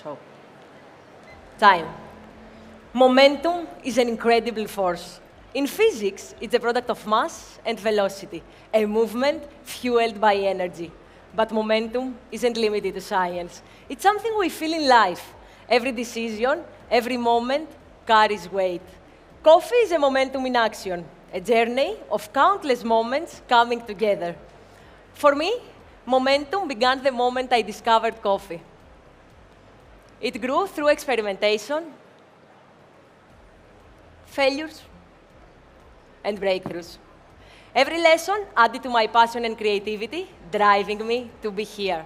So, time. Momentum is an incredible force. In physics, it's a product of mass and velocity, a movement fueled by energy. But momentum isn't limited to science. It's something we feel in life. Every decision, every moment carries weight. Coffee is a momentum in action, a journey of countless moments coming together. For me, momentum began the moment I discovered coffee. It grew through experimentation, failures, and breakthroughs. Every lesson added to my passion and creativity, driving me to be here.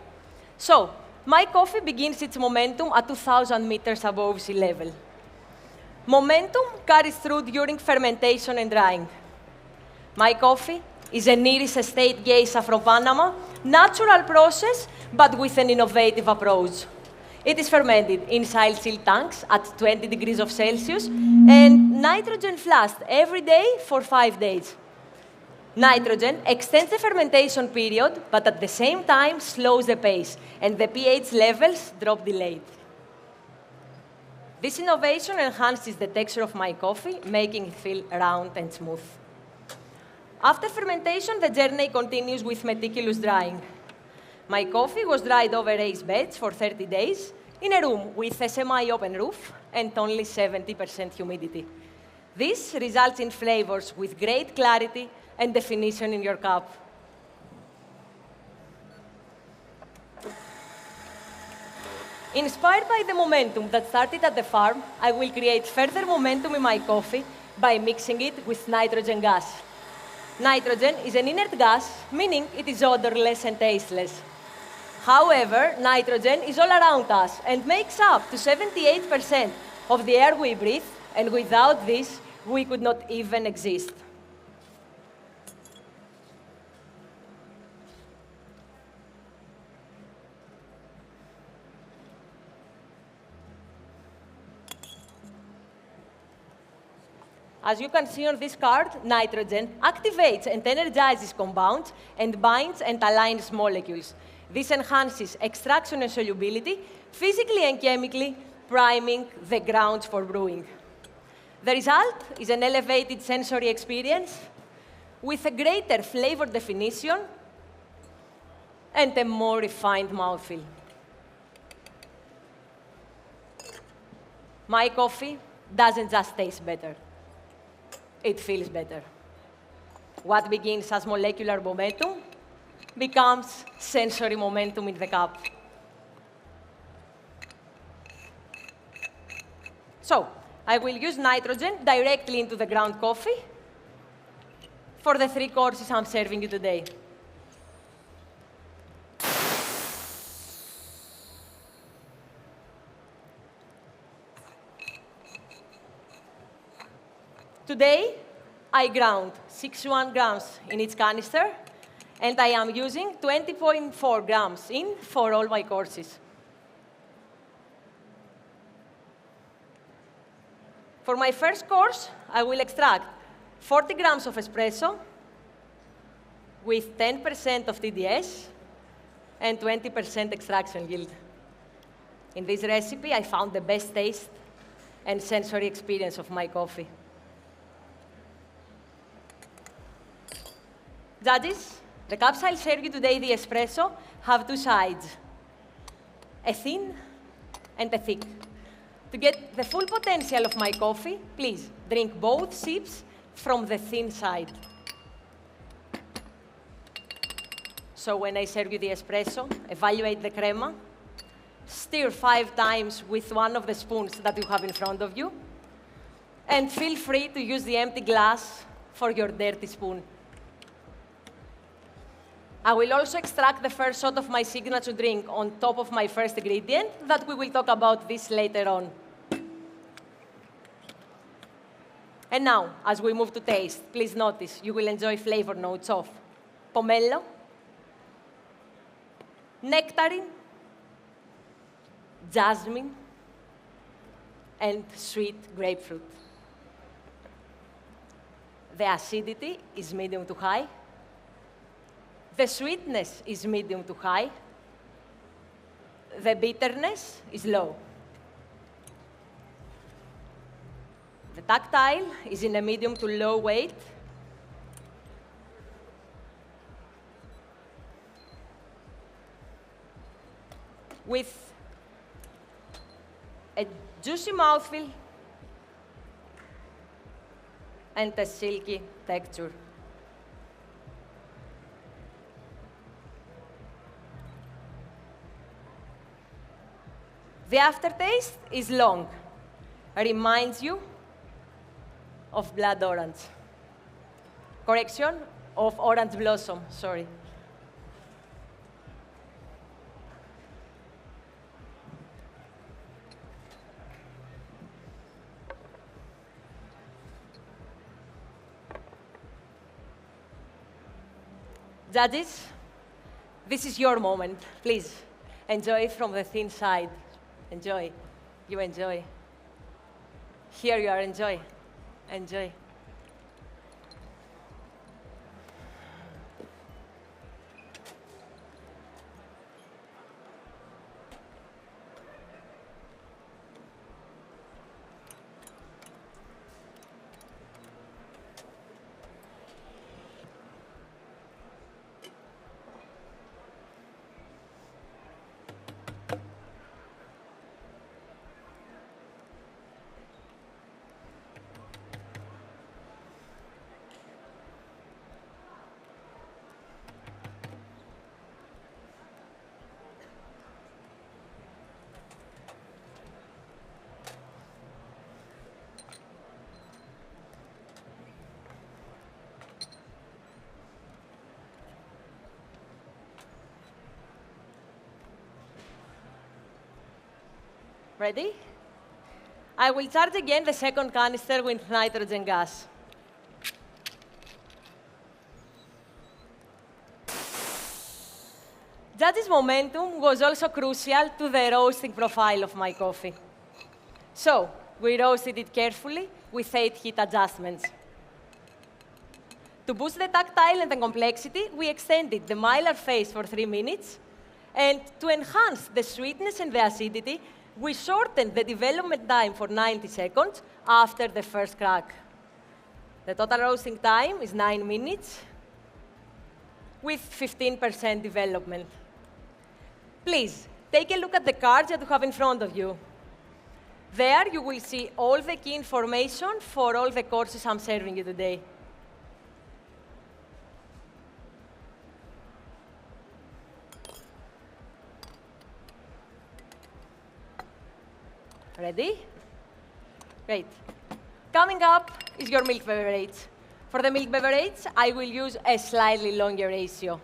So, my coffee begins its momentum at 2,000 meters above sea level. Momentum carries through during fermentation and drying. My coffee is an Iris Estate geisha from Panama, natural process, but with an innovative approach. It is fermented in silent tanks at 20 degrees of Celsius and nitrogen flashed every day for 5 days. Nitrogen extends the fermentation period, but at the same time slows the pace, and the pH levels drop delayed. This innovation enhances the texture of my coffee, making it feel round and smooth. After fermentation, the journey continues with meticulous drying. My coffee was dried over raised beds for 30 days in a room with a semi-open roof and only 70% humidity. This results in flavors with great clarity and definition in your cup. Inspired by the momentum that started at the farm, I will create further momentum in my coffee by mixing it with nitrogen gas. Nitrogen is an inert gas, meaning it is odorless and tasteless. However, nitrogen is all around us and makes up to 78% of the air we breathe, and without this, we could not even exist. As you can see on this card, nitrogen activates and energizes compounds and binds and aligns molecules. This enhances extraction and solubility, physically and chemically, priming the grounds for brewing. The result is an elevated sensory experience with a greater flavor definition and a more refined mouthfeel. My coffee doesn't just taste better. It feels better. What begins as molecular momentum becomes sensory momentum in the cup. So, I will use nitrogen directly into the ground coffee for the 3 courses I'm serving you today. Today, I ground 61 grams in each canister, and I am using 20.4 grams in for all my courses. For my first course, I will extract 40 grams of espresso with 10% of TDS and 20% extraction yield. In this recipe, I found the best taste and sensory experience of my coffee. Judges, the cups I'll serve you today, the espresso, have 2 sides, a thin and a thick. To get the full potential of my coffee, please drink both sips from the thin side. So when I serve you the espresso, evaluate the crema, stir 5 times with one of the spoons that you have in front of you, and feel free to use the empty glass for your dirty spoon. I will also extract the first shot of my signature drink on top of my first ingredient, that we will talk about this later on. And now, as we move to taste, please notice you will enjoy flavor notes of pomelo, nectarine, jasmine, and sweet grapefruit. The acidity is medium to high. The sweetness is medium to high. The bitterness is low. The tactile is in a medium to low weight. With a juicy mouthfeel and a silky texture. The aftertaste is long, reminds you of blood orange. Correction, of orange blossom, sorry. Judges, this is your moment. Please, enjoy from the thin side. Enjoy. You enjoy. Here you are, enjoy. Enjoy. Ready? I will charge again the second canister with nitrogen gas. Judge's momentum was also crucial to the roasting profile of my coffee. So, we roasted it carefully with 8 heat adjustments. To boost the tactile and the complexity, we extended the mylar phase for 3 minutes, and to enhance the sweetness and the acidity, we shortened the development time for 90 seconds after the first crack. The total roasting time is 9 minutes with 15% development. Please, take a look at the cards that you have in front of you. There you will see all the key information for all the courses I'm serving you today. Ready? Great. Coming up is your milk beverage. For the milk beverage, I will use a slightly longer ratio.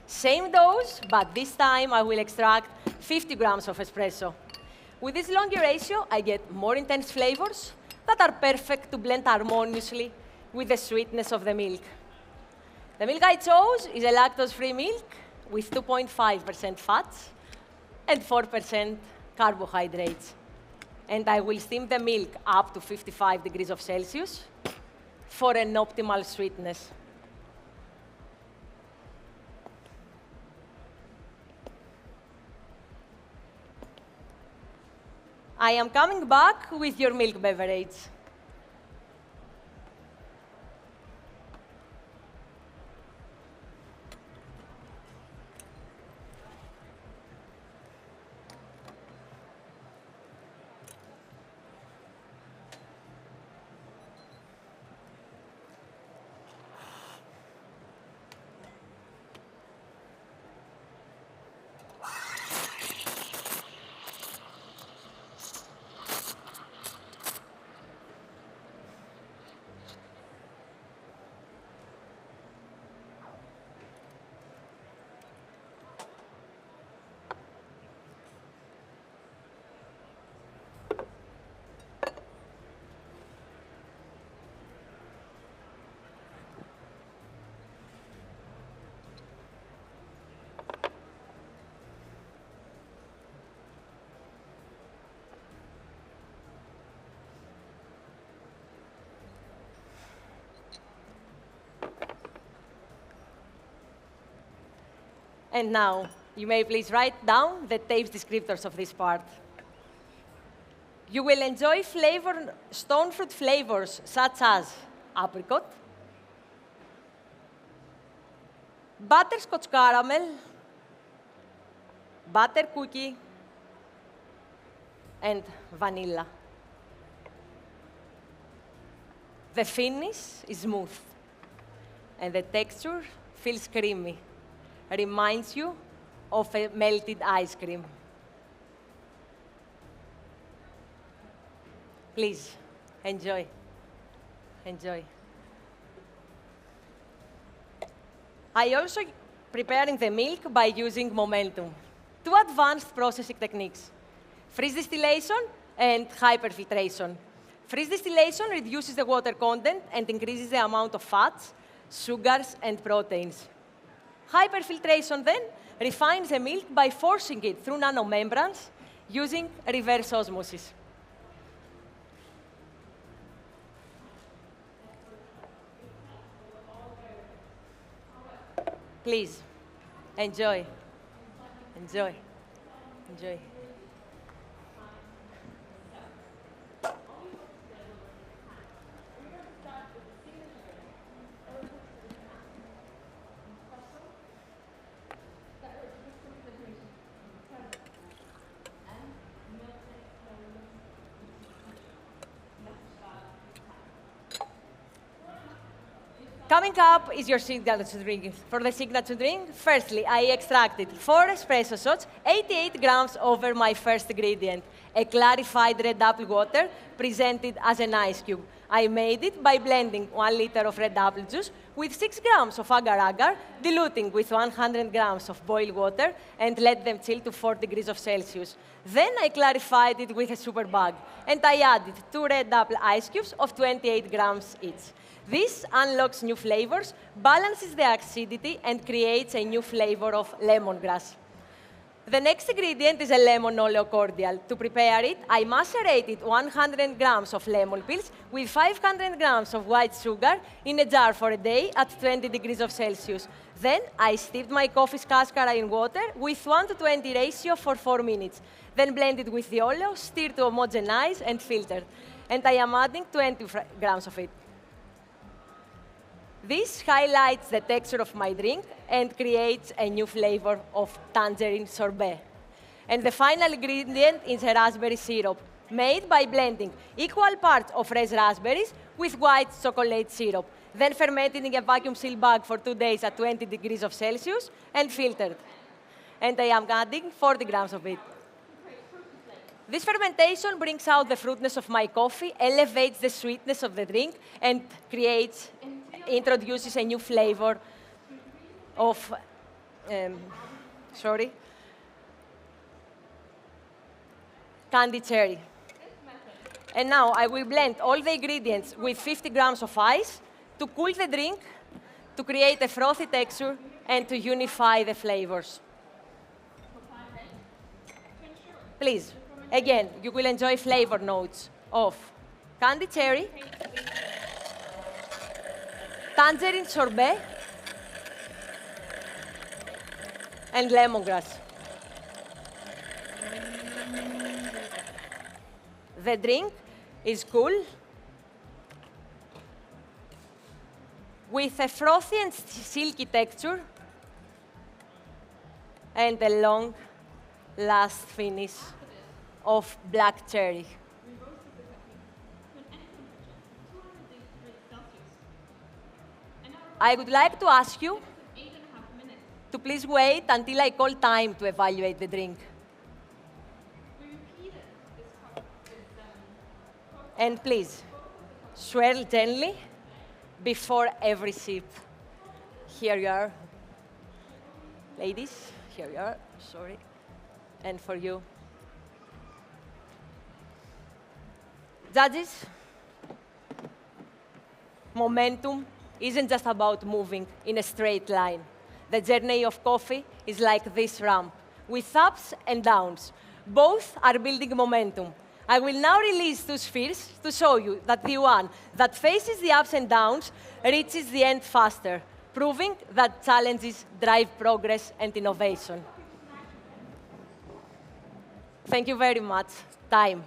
Same dose, but this time I will extract 50 grams of espresso. With this longer ratio, I get more intense flavors that are perfect to blend harmoniously with the sweetness of the milk. The milk I chose is a lactose-free milk with 2.5% fats and 4% carbohydrates. And I will steam the milk up to 55 degrees of Celsius for an optimal sweetness. I am coming back with your milk beverage. And now, you may please write down the taste descriptors of this part. You will enjoy stone fruit flavors such as apricot, butterscotch caramel, butter cookie, and vanilla. The finish is smooth, and the texture feels creamy. Reminds you of a melted ice cream. Please, enjoy. Enjoy. I also preparing the milk by using momentum. Two advanced processing techniques, freeze distillation and hyperfiltration. Freeze distillation reduces the water content and increases the amount of fats, sugars, and proteins. Hyperfiltration then refines the milk by forcing it through nanomembranes using reverse osmosis. Please, enjoy. Enjoy. Enjoy. Coming up is your signature drink. For the signature drink, firstly, I extracted 4 espresso shots, 88 grams over my first ingredient, a clarified red apple water presented as an ice cube. I made it by blending 1 liter of red apple juice with 6 grams of agar-agar, diluting with 100 grams of boiled water, and let them chill to 4 degrees of Celsius. Then I clarified it with a super bag, and I added 2 red apple ice cubes of 28 grams each. This unlocks new flavors, balances the acidity, and creates a new flavor of lemongrass. The next ingredient is a lemon oleo cordial. To prepare it, I macerated 100 grams of lemon peels with 500 grams of white sugar in a jar for a day at 20 degrees of Celsius. Then I steeped my coffee cascara in water with 1:20 ratio for 4 minutes. Then blended with the oleo, stirred to homogenize, and filtered. And I am adding 20 grams of it. This highlights the texture of my drink and creates a new flavor of tangerine sorbet. And the final ingredient is a raspberry syrup, made by blending equal parts of fresh raspberries with white chocolate syrup, then fermented in a vacuum-sealed bag for 2 days at 20 degrees of Celsius and filtered. And I am adding 40 grams of it. This fermentation brings out the fruitness of my coffee, elevates the sweetness of the drink, and introduces a new flavor of, candy cherry. And now I will blend all the ingredients with 50 grams of ice to cool the drink, to create a frothy texture, and to unify the flavors. Please, again, you will enjoy flavor notes of candy cherry, tangerine sorbet, and lemongrass. The drink is cool, with a frothy and silky texture, and a long last finish of black cherry. I would like to ask you to please wait until I call time to evaluate the drink. And please, swirl gently before every sip. Here you are. Ladies, here you are, sorry. And for you. Judges, momentum isn't just about moving in a straight line. The journey of coffee is like this ramp, with ups and downs. Both are building momentum. I will now release 2 spheres to show you that the one that faces the ups and downs reaches the end faster, proving that challenges drive progress and innovation. Thank you very much. Time.